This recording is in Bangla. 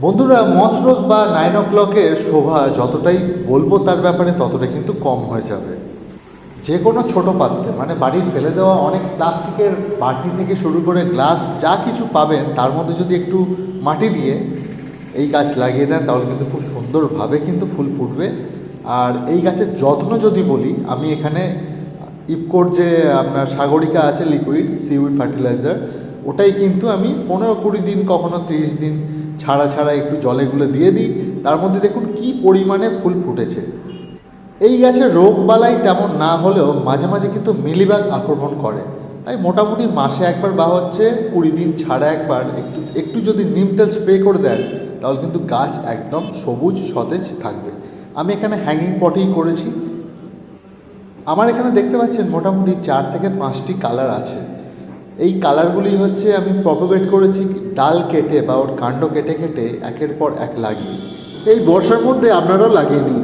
বন্ধুরা, মসরোজ বা 9 o'clock-এর শোভা যতটাই বলবো তার ব্যাপারে ততটা কিন্তু কম হয়ে যাবে। যে কোনো ছোটো পাত্রে মানে বাড়ির ফেলে দেওয়া অনেক প্লাস্টিকের বাটি থেকে শুরু করে গ্লাস যা কিছু পাবেন তার মধ্যে যদি একটু মাটি দিয়ে এই গাছ লাগিয়ে দেন তাহলে কিন্তু খুব সুন্দরভাবে কিন্তু ফুল ফুটবে। আর এই গাছের যত্ন যদি বলি, আমি এখানে ইফকোর যে আপনার সাগরিকা আছে লিকুইড সিউইড ফার্টিলাইজার, ওটাই কিন্তু আমি 15-20 দিন কখনো 30 দিন ছাড়া ছাড়া একটু জলে গুলে দিয়ে দিই। তার মধ্যে দেখুন কি পরিমাণে ফুল ফুটেছে। এই গাছে রোগবালাই তেমন না হলেও মাঝে মাঝে কিন্তু মিলিবাগ আক্রমণ করে, তাই মোটামুটি মাসে একবার বা হচ্ছে 20 দিন ছাড়া একবার একটু একটু যদি নিম তেল স্প্রে করে দেন তাহলে কিন্তু গাছ একদম সবুজ সতেজ থাকবে। আমি এখানে হ্যাঙ্গিং পটেই করেছি। আমার এখানে দেখতে পাচ্ছেন মোটামুটি 4 থেকে 5টি কালার আছে। এই কালারগুলি হচ্ছে আমি প্রপোগেট করেছি ডাল কেটে বা ওর কাণ্ড কেটে কেটে একের পর এক লাগিয়ে। এই বর্ষার মধ্যে আপনারাও লাগিয়ে নিন,